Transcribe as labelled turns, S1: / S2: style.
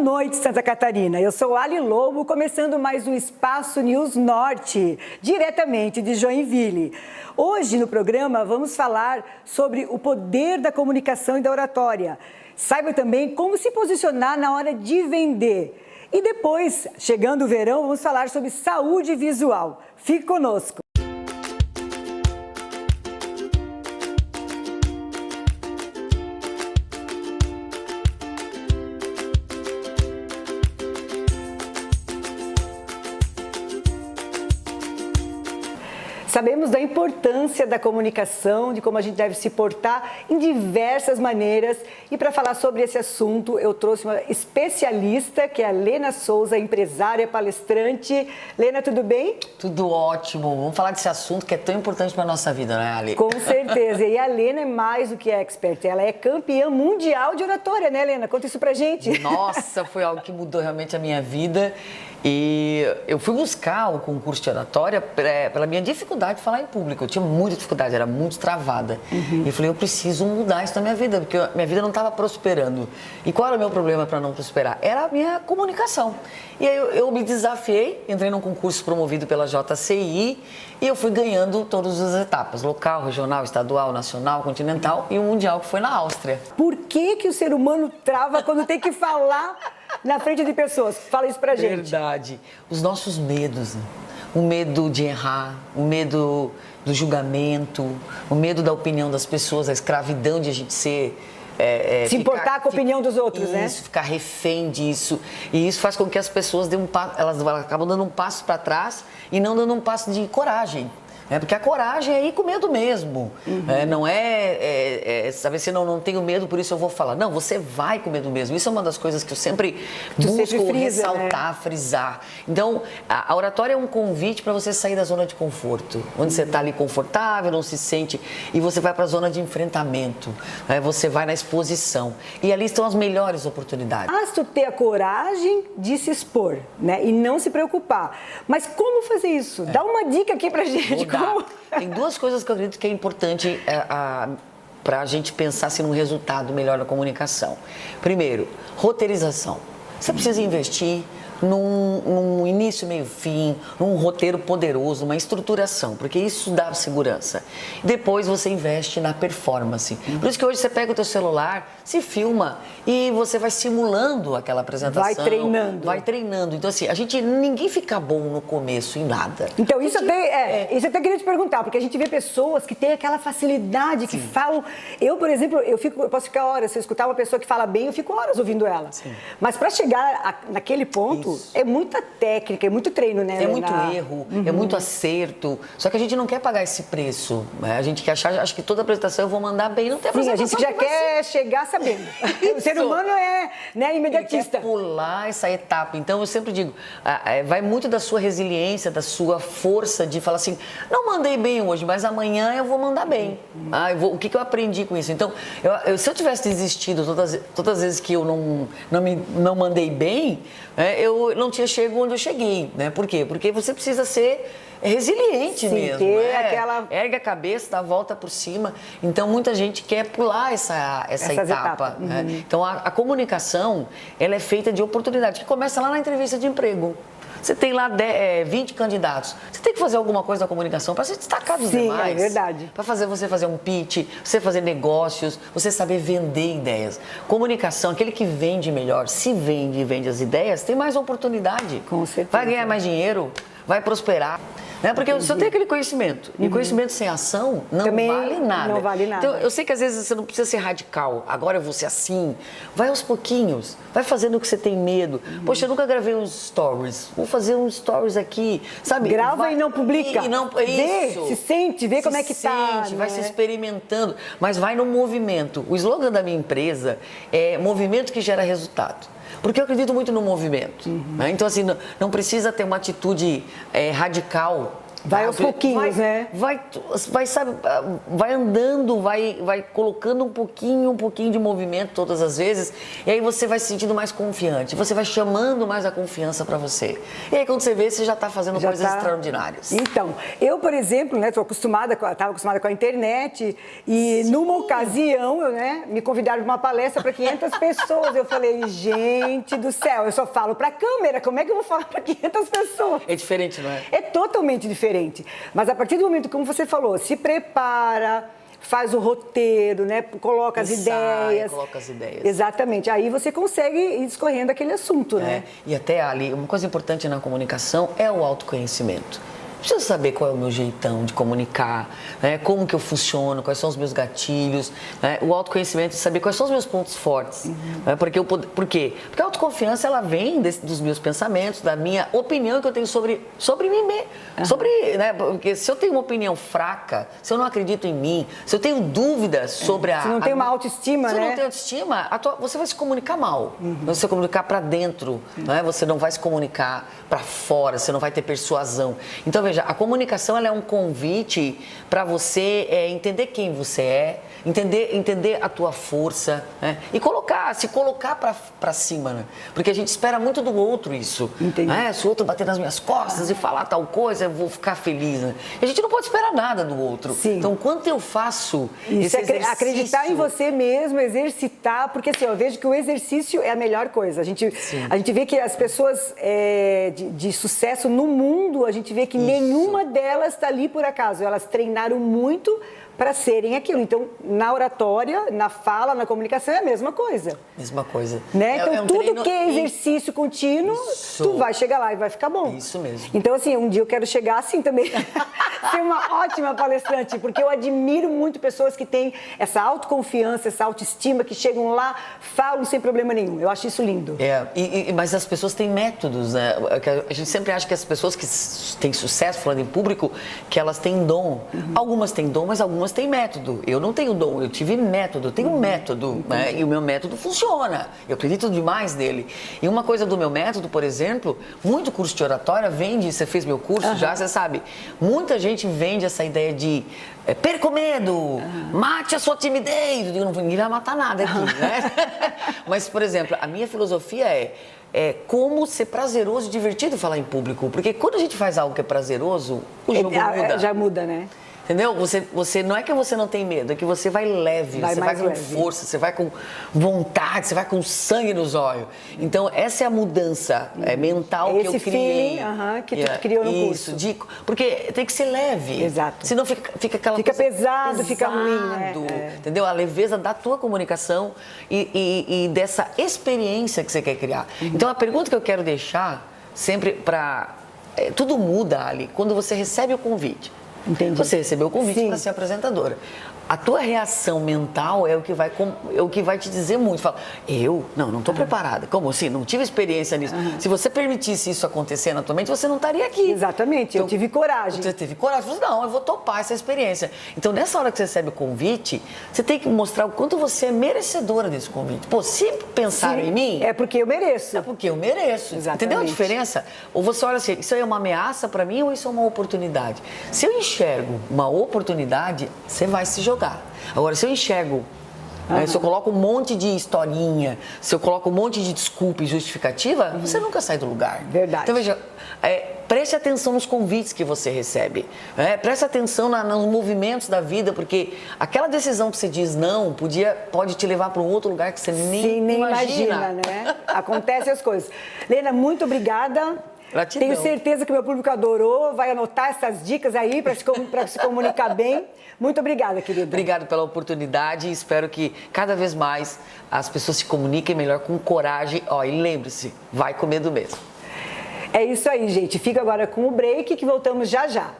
S1: noite, Santa Catarina. Eu sou Ali Lobo, começando mais um Espaço News Norte, diretamente de Joinville. Hoje, no programa, vamos falar sobre o poder da comunicação e da oratória. Saiba também como se posicionar na hora de vender. E depois, chegando o verão, vamos falar sobre saúde visual. Fique conosco. Sabemos da importância da comunicação, de como a gente deve se portar em diversas maneiras. E para falar sobre esse assunto, eu trouxe uma especialista, que é a Lena Souza, empresária, palestrante. Lena, tudo bem?
S2: Tudo ótimo. Vamos falar desse assunto que é tão importante para a nossa vida, né, Ali?
S1: Com certeza. E a Lena é mais do que expert. Ela é campeã mundial de oratória, né, Lena? Conta isso pra gente.
S2: Nossa, foi algo que mudou realmente a minha vida. E eu fui buscar o concurso de oratória pela minha dificuldade de falar em público. Eu tinha muita dificuldade, era muito travada. E eu falei, eu preciso mudar isso na minha vida, porque minha vida não estava prosperando. E qual era o meu problema para não prosperar? Era a minha comunicação. E aí eu me desafiei, entrei num concurso promovido pela JCI e eu fui ganhando todas as etapas, local, regional, estadual, nacional, continental e o mundial, que foi na Áustria.
S1: Por que o ser humano trava quando tem que falar na frente de pessoas? Fala isso pra gente.
S2: Verdade. Os nossos medos, né? O medo de errar, o medo do julgamento, o medo da opinião das pessoas, a escravidão de a gente ser...
S1: se importar com a opinião dos outros, né?
S2: Isso, ficar refém disso. E isso faz com que as pessoas elas acabam dando um passo para trás e não dando um passo de coragem. Porque a coragem é ir com medo mesmo. Não saber se não tenho medo, por isso eu vou falar. Não, você vai com medo mesmo. Isso é uma das coisas que eu sempre busco ressaltar, frisar. Então, a oratória é um convite para você sair da zona de conforto. Onde você está ali confortável, não se sente, e você vai para a zona de enfrentamento. Você vai na exposição. E ali estão as melhores oportunidades.
S1: Basta ter a coragem de se expor, né? E não se preocupar. Mas como fazer isso? Dá uma dica aqui pra gente.
S2: Tem duas coisas que eu acredito que é importante para a gente pensar assim, num resultado melhor da comunicação. Primeiro, roteirização. Você precisa investir num início, meio, fim, num roteiro poderoso, uma estruturação, porque isso dá segurança. Depois você investe na performance. Por isso que hoje você pega o teu celular, se filma e você vai simulando aquela apresentação.
S1: Vai treinando.
S2: Então assim, ninguém fica bom no começo em nada.
S1: Então isso eu até queria te perguntar, porque a gente vê pessoas que têm aquela facilidade, que falam... Eu, por exemplo, eu posso ficar horas, se eu escutar uma pessoa que fala bem, eu fico horas ouvindo ela. Sim. Mas para chegar naquele ponto, é muita técnica, é muito treino, né?
S2: É muito erro, é muito acerto. Só que a gente não quer pagar esse preço. Né? A gente quer acho que toda apresentação eu vou mandar bem, não tem apresentação.
S1: Sim, a gente já quer chegar sabendo. O ser humano é imediatista.
S2: Ele quer pular essa etapa. Então eu sempre digo, vai muito da sua resiliência, da sua força de falar assim, não mandei bem hoje, mas amanhã eu vou mandar bem. O que eu aprendi com isso? Então, se eu tivesse desistido todas as vezes que eu não mandei bem, eu não tinha chegado onde eu cheguei, né? Por quê? Porque você precisa ser resiliente mesmo. Ergue a cabeça, dá a volta por cima. Então, muita gente quer pular essa etapa. Né? Então, a comunicação, ela é feita de oportunidade, que começa lá na entrevista de emprego. Você tem lá 20 candidatos. Você tem que fazer alguma coisa na comunicação para se destacar dos demais.
S1: Sim, é verdade.
S2: Para você fazer um pitch, você fazer negócios, você saber vender ideias. Comunicação, aquele que vende melhor, se vende e vende as ideias, tem mais oportunidade.
S1: Com certeza.
S2: Vai ganhar mais dinheiro, vai prosperar. Né? Porque você tem aquele conhecimento. E conhecimento sem ação
S1: também
S2: vale nada.
S1: Não vale nada.
S2: Então, eu sei que às vezes você não precisa ser radical. Agora eu vou ser assim. Vai aos pouquinhos. Vai fazendo o que você tem medo. Poxa, eu nunca gravei uns stories. Vou fazer uns stories aqui. Sabe?
S1: Grava e não publica.
S2: Isso.
S1: Se sente, vê como é que tá.
S2: Vai se experimentando. Mas vai no movimento. O slogan da minha empresa é movimento que gera resultado. Porque eu acredito muito no movimento. Né? Então, assim, não precisa ter uma atitude radical
S1: Vai aos pouquinhos, né?
S2: Vai andando, vai colocando um pouquinho de movimento todas as vezes, e aí você vai se sentindo mais confiante, você vai chamando mais a confiança para você. E aí quando você vê, você já está fazendo coisas extraordinárias.
S1: Então, eu, por exemplo, né, estava acostumada com a internet, e numa ocasião, me convidaram para uma palestra para 500 pessoas. Eu falei, gente do céu, eu só falo para a câmera, como é que eu vou falar para 500 pessoas?
S2: É diferente, não é?
S1: É totalmente diferente. Mas a partir do momento, como você falou, se prepara, faz o roteiro, né? Coloca as ideias.
S2: Coloca as ideias.
S1: Exatamente. Aí você consegue ir escorrendo aquele assunto, né?
S2: E até ali, uma coisa importante na comunicação é o autoconhecimento. Preciso saber qual é o meu jeitão de comunicar, né? Como que eu funciono, quais são os meus gatilhos, né? O autoconhecimento de saber quais são os meus pontos fortes. Né? Por quê? Porque a autoconfiança, ela vem dos meus pensamentos, da minha opinião que eu tenho sobre mim mesmo. Né? Porque se eu tenho uma opinião fraca, se eu não acredito em mim, se eu tenho dúvidas sobre
S1: Se não tem uma autoestima,
S2: se
S1: né?
S2: Se não tem autoestima, você vai se comunicar mal. Você vai comunicar para dentro, né? Você não vai se comunicar para fora, você não vai ter persuasão. Então, veja, a comunicação, ela é um convite para você entender quem você é, entender a tua força, né? E se colocar para cima, né? Porque a gente espera muito do outro isso. Né? Se o outro bater nas minhas costas e falar tal coisa, eu vou ficar feliz, né? E a gente não pode esperar nada do outro.
S1: Sim.
S2: Então, quanto eu faço
S1: isso,
S2: esse exercício...
S1: acreditar em você mesmo, exercitar, porque assim, eu vejo que o exercício é a melhor coisa. A gente vê que as pessoas de sucesso no mundo, a gente vê que nenhuma delas está ali por acaso. Elas treinaram muito para serem aquilo. Então, na oratória, na fala, na comunicação, é a mesma coisa.
S2: Mesma coisa.
S1: Né? Então, tudo que é exercício contínuo, tu vai chegar lá e vai ficar bom.
S2: Isso mesmo.
S1: Então, assim, um dia eu quero chegar assim também, ser uma ótima palestrante, porque eu admiro muito pessoas que têm essa autoconfiança, essa autoestima, que chegam lá, falam sem problema nenhum. Eu acho isso lindo.
S2: Mas as pessoas têm métodos, né? A gente sempre acha que as pessoas que têm sucesso falando em público, que elas têm dom. Algumas têm dom, mas algumas têm método. Eu não tenho dom, eu tive método, eu tenho um método, né? E o meu método funciona. Eu acredito demais nele. E uma coisa do meu método, por exemplo, muito curso de oratória vende, você fez meu curso já, você sabe, muita gente vende essa ideia de perca o medo, mate a sua timidez. Eu digo, ninguém vai matar nada aqui, né? Mas, por exemplo, a minha filosofia é como ser prazeroso e divertido falar em público. Porque quando a gente faz algo que é prazeroso, o jogo muda.
S1: Já muda, né?
S2: Entendeu? Você não é que você não tem medo, é que você vai leve, você vai com força, você vai com vontade, você vai com sangue nos olhos. Então, essa é a mudança mental que eu criei.
S1: Que tu criou no curso.
S2: Porque tem que ser leve.
S1: Exato.
S2: Senão fica aquela
S1: coisa
S2: pesado,
S1: fica ruim, né?
S2: Entendeu? A leveza da tua comunicação e dessa experiência que você quer criar. Então, a pergunta que eu quero deixar sempre para... tudo muda, Ali, quando você recebe o convite.
S1: Entendi.
S2: Você recebeu o convite para ser apresentadora. A tua reação mental é o que vai te dizer muito. Fala, não estou preparada. Como assim? Não tive experiência nisso. Se você permitisse isso acontecer na tua mente, você não estaria aqui.
S1: Exatamente, então, eu tive coragem.
S2: Você teve coragem. Você falou, não, eu vou topar essa experiência. Então, nessa hora que você recebe o convite, você tem que mostrar o quanto você é merecedora desse convite. Pô, se pensaram em mim...
S1: É porque eu mereço.
S2: É porque eu mereço.
S1: Exatamente.
S2: Entendeu a diferença? Ou você olha assim, isso aí é uma ameaça para mim ou isso é uma oportunidade? Se eu enxergo uma oportunidade, você vai se jogar. Agora, se eu enxergo, se eu coloco um monte de historinha, se eu coloco um monte de desculpa e justificativa, você nunca sai do lugar.
S1: Verdade.
S2: Então, veja, preste atenção nos convites que você recebe. Preste atenção nos movimentos da vida, porque aquela decisão que você diz não, pode te levar para um outro lugar que você nem imagina.
S1: Né? Acontecem as coisas. Lena, muito obrigada.
S2: Gratidão.
S1: Tenho certeza que o meu público adorou, vai anotar essas dicas aí para se comunicar bem. Muito obrigada, querida.
S2: Obrigado pela oportunidade e espero que cada vez mais as pessoas se comuniquem melhor com coragem. E lembre-se, vai com medo mesmo.
S1: É isso aí, gente. Fica agora com o break que voltamos já já.